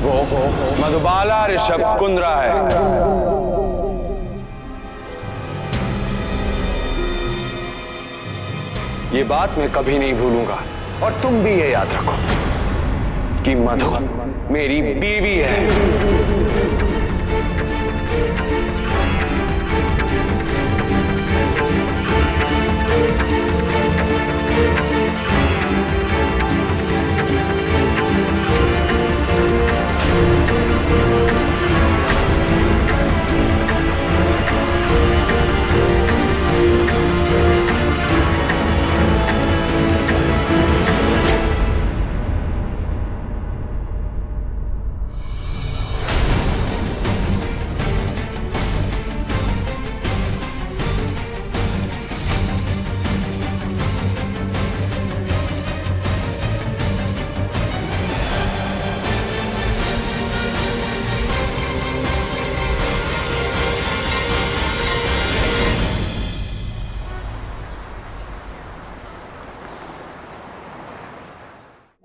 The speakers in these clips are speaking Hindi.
वो मधुबाला ऋषभ कुंद्रा है। ये बात मैं कभी नहीं भूलूंगा और तुम भी ये याद रखो कि मधु मेरी बीवी है।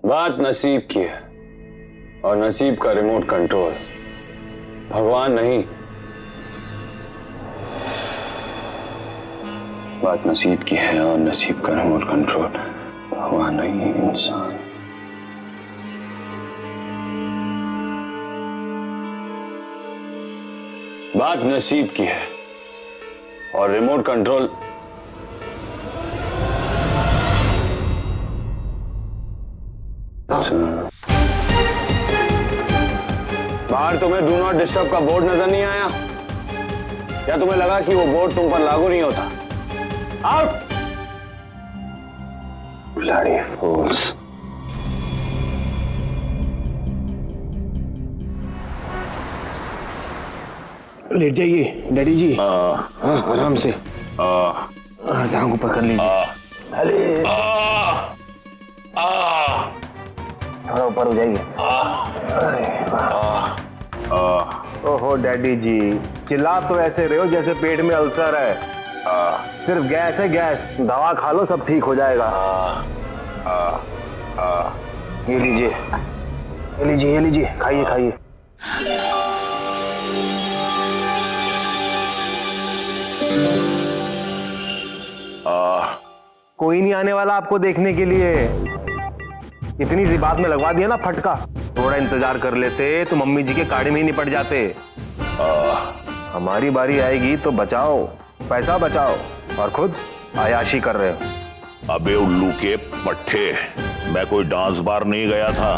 बात नसीब की है और नसीब का रिमोट कंट्रोल भगवान नहीं। बात नसीब की है और नसीब का रिमोट कंट्रोल भगवान नहीं, इंसान। बात नसीब की है और रिमोट कंट्रोल बाहर तुम्हें डू नॉट डिस्टर्ब का बोर्ड नजर नहीं आया? या तुम्हें लगा कि वो बोर्ड तुम पर लागू नहीं होता? आउट! ब्लडी फूल्स। लेट जाइए डैडी जी। हाँ आराम से। टांग ऊपर कर लीजिए। अरे थोड़ा ऊपर हो जाइए। ओहो डैडी जी, चिल्ला तो ऐसे रहे हो जैसे पेट में अल्सर है। सिर्फ गैस है, गैस। दवा खा लो सब ठीक हो जाएगा। ये लीजिए, ये लीजिए, ये लीजिए, खाइए खाइए। कोई नहीं आने वाला आपको देखने के लिए। इतनी सी बात में लगवा दिया ना फटका। थोड़ा इंतजार कर लेते तो मम्मी जी के काढ़े में ही निपट जाते। हमारी बारी आएगी तो बचाओ, पैसा बचाओ, और खुद आयाशी कर रहे हो। अबे उल्लू के पट्टे, मैं कोई डांस बार नहीं गया था।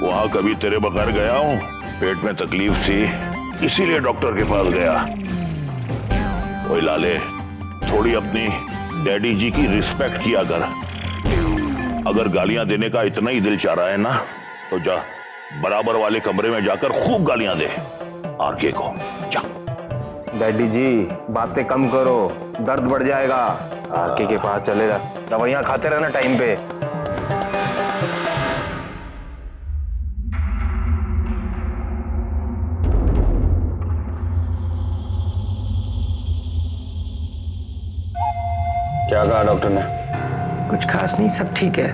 वहां कभी तेरे बगैर गया हूं? पेट में तकलीफ थी इसीलिए डॉक्टर के पास गया। ओए लाले, थोड़ी अपनी डैडी जी की रिस्पेक्ट किया कर। अगर गालियां देने का इतना ही दिल चाह रहा है ना, तो जा बराबर वाले कमरे में जाकर खूब गालियां दे आरके को। जा। डैडी जी बातें कम करो, दर्द बढ़ जाएगा। आरके के पास चलेगा, दवाइयां खाते रहना टाइम पे। क्या कहा डॉक्टर ने? कुछ खास नहीं, सब ठीक है।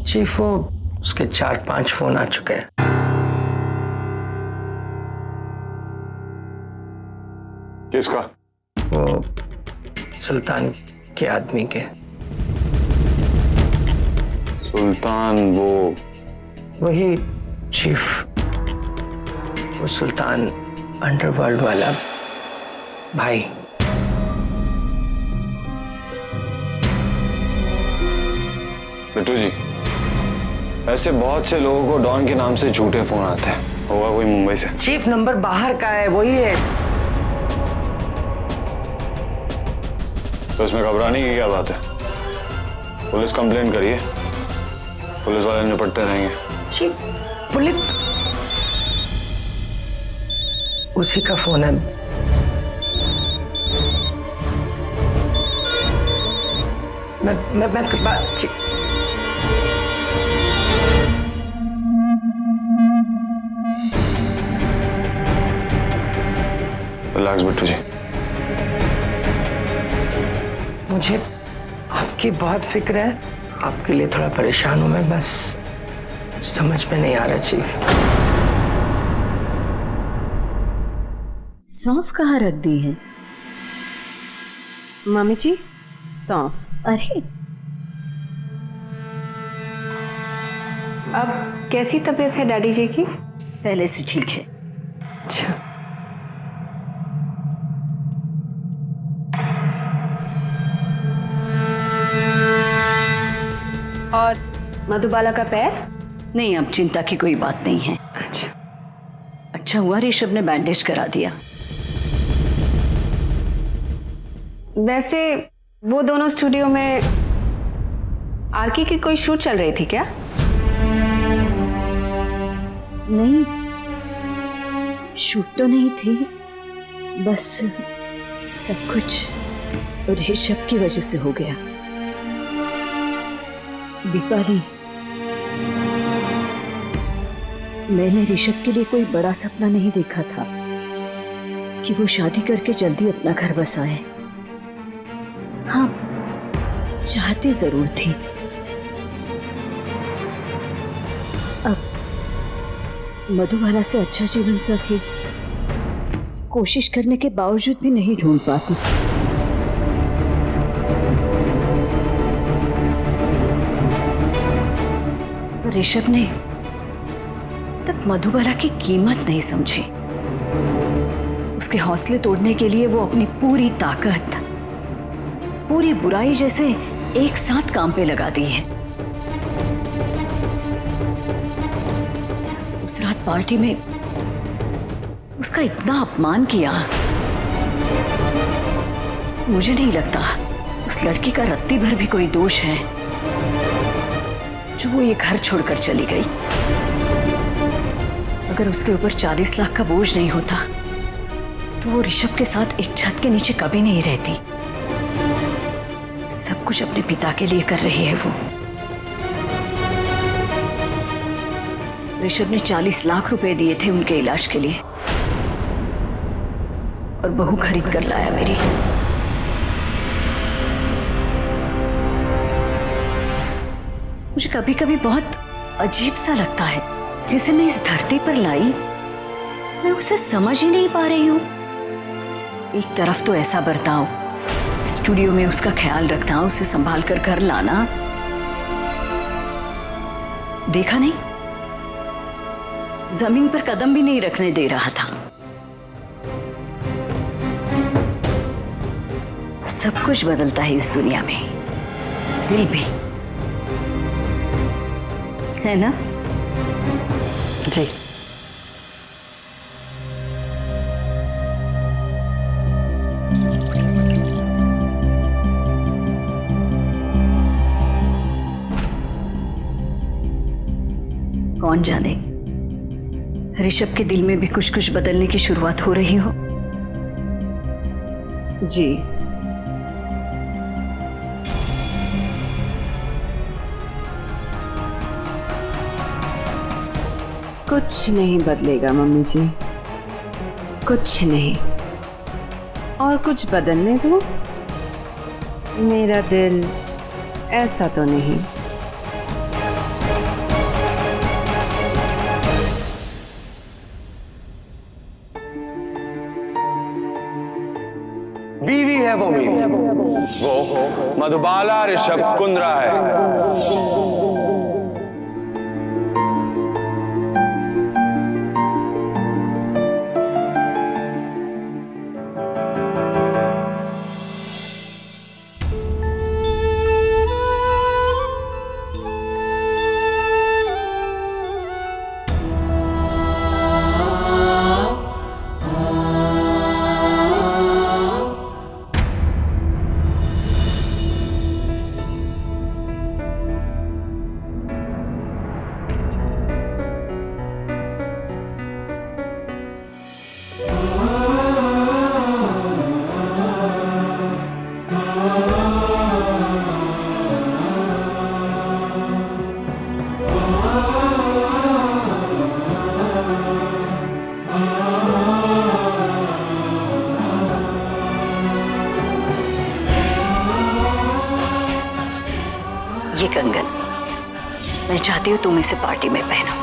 चीफ, वो उसके 4-5 फोन आ चुके हैं। किसका? वो सुल्तान के आदमी के। सुल्तान? वो वही चीफ, वो सुल्तान अंडरवर्ल्ड वाला भाई। बिट्टू जी, ऐसे बहुत से लोगों को डॉन के नाम से झूठे फोन आते हैं। होगा कोई मुंबई से। चीफ नंबर बाहर का है, वही है। तो इसमें घबराने की क्या बात है? पुलिस कंप्लेंट करिए, पुलिस वाले निपटते रहेंगे। चीफ, पुलिस उसी का फोन है। मैं रिलैक्स बिट्टू जी। मुझे आपकी बहुत फिक्र है। आपके लिए थोड़ा परेशान हूं मैं, बस समझ में नहीं आ रहा चीफ। सौंफ कहाँ रख दी है? मम्मी जी, सौंफ। अरे अब कैसी तबीयत है डैडी जी की? पहले से ठीक है। अच्छा। और मधुबाला का पैर? नहीं, अब चिंता की कोई बात नहीं है। अच्छा। अच्छा हुआ ऋषभ ने बैंडेज करा दिया। वैसे वो दोनों स्टूडियो में आरके की कोई शूट चल रही थी क्या? नहीं, शूट तो नहीं थी, बस सब कुछ ऋषभ की वजह से हो गया। दीपाली, मैंने ऋषभ के लिए कोई बड़ा सपना नहीं देखा था कि वो शादी करके जल्दी अपना घर बसाए। हाँ, चाहती जरूर थी। अब मधुबाला से अच्छा जीवन साथी कोशिश करने के बावजूद भी नहीं ढूंढ पाती। ऋषभ ने तब मधुबाला की कीमत नहीं समझी। उसके हौसले तोड़ने के लिए वो अपनी पूरी ताकत, पूरी बुराई जैसे एक साथ काम पे लगा दी है। उस रात पार्टी में उसका इतना अपमान किया, मुझे नहीं लगता उस लड़की का रत्ती भर भी कोई दोष है जो वो ये घर छोड़कर चली गई। अगर उसके ऊपर 40 लाख का बोझ नहीं होता तो वो ऋषभ के साथ एक छत के नीचे कभी नहीं रहती। सब कुछ अपने पिता के लिए कर रही है वो। ऋषभ ने 40 लाख रुपए दिए थे उनके इलाज के लिए और बहू खरीद कर लाया मेरी। मुझे कभी कभी बहुत अजीब सा लगता है, जिसे मैं इस धरती पर लाई मैं उसे समझ ही नहीं पा रही हूं। एक तरफ तो ऐसा बर्ताव, स्टूडियो में उसका ख्याल रखना, उसे संभाल कर घर लाना, देखा नहीं, जमीन पर कदम भी नहीं रखने दे रहा था। सब कुछ बदलता है इस दुनिया में, दिल भी, है ना? जी। कौन जाने ऋषभ के दिल में भी कुछ कुछ बदलने की शुरुआत हो रही हो। जी। कुछ नहीं बदलेगा मम्मी जी, कुछ नहीं। और कुछ बदलने दो, मेरा दिल ऐसा तो नहीं। बीवी है वो मेरी, वो मधुबाला ऋषभ कुंद्रा है। मैं चाहती हूँ तुम इसे पार्टी में पहनो।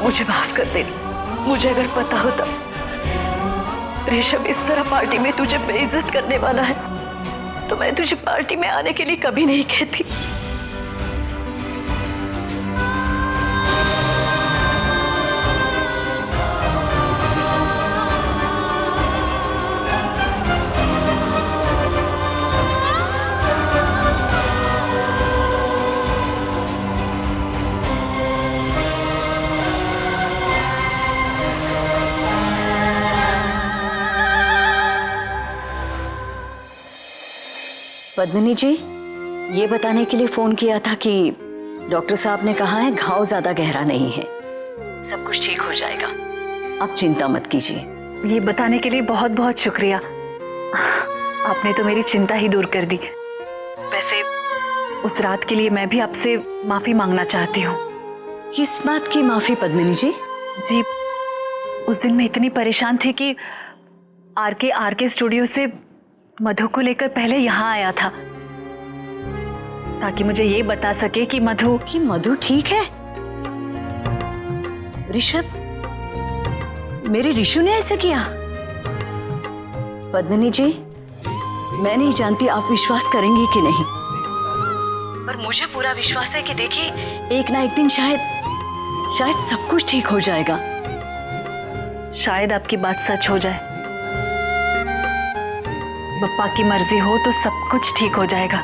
मुझे माफ कर देना। मुझे अगर पता होता ऋषभ इस तरह पार्टी में तुझे बेइज्जत करने वाला है तो मैं तुझे पार्टी में आने के लिए कभी नहीं कहती। पद्मिनी जी, ये बताने के लिए फोन किया था कि डॉक्टर साहब ने कहा है घाव ज्यादा गहरा नहीं है, सब कुछ ठीक हो जाएगा, आप चिंता मत कीजिए। ये बताने के लिए बहुत बहुत शुक्रिया। आपने तो मेरी चिंता ही दूर कर दी। वैसे उस रात के लिए मैं भी आपसे माफी मांगना चाहती हूँ। किस बात की माफी पद्मिनी जी? जी, उस दिन मैं इतनी परेशान थी कि आरके स्टूडियो से मधु को लेकर पहले यहाँ आया था ताकि मुझे ये बता सके कि मधु ठीक है। ऋषभ, मेरे ऋषु ने ऐसे किया? पद्मिनी जी, मैं नहीं जानती आप विश्वास करेंगी कि नहीं, पर मुझे पूरा विश्वास है कि देखिए एक ना एक दिन शायद सब कुछ ठीक हो जाएगा। शायद आपकी बात सच हो जाए। बप्पा की मर्जी हो तो सब कुछ ठीक हो जाएगा।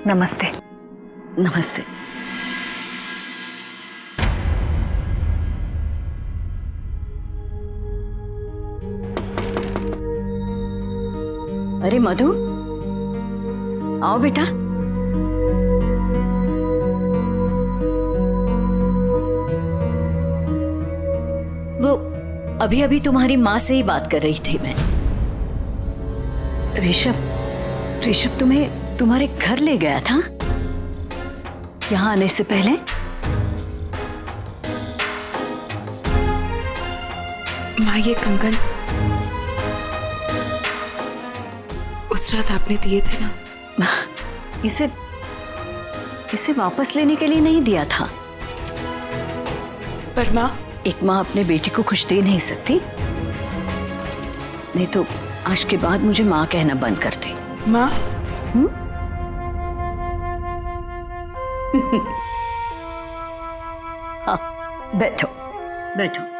नमस्ते। नमस्ते। अरे मधु, आओ बेटा। वो अभी अभी तुम्हारी माँ से ही बात कर रही थी मैं। ऋषभ तुम्हें तुम्हारे घर ले गया था यहाँ आने से पहले? माँ, ये कंगन उस रात आपने दिए थे ना। इसे वापस लेने के लिए नहीं दिया था। पर माँ, एक माँ अपने बेटी को कुछ दे नहीं सकती, नहीं तो आज के बाद मुझे माँ कहना बंद कर दे। माँ, हाँ, बैठो बैठो।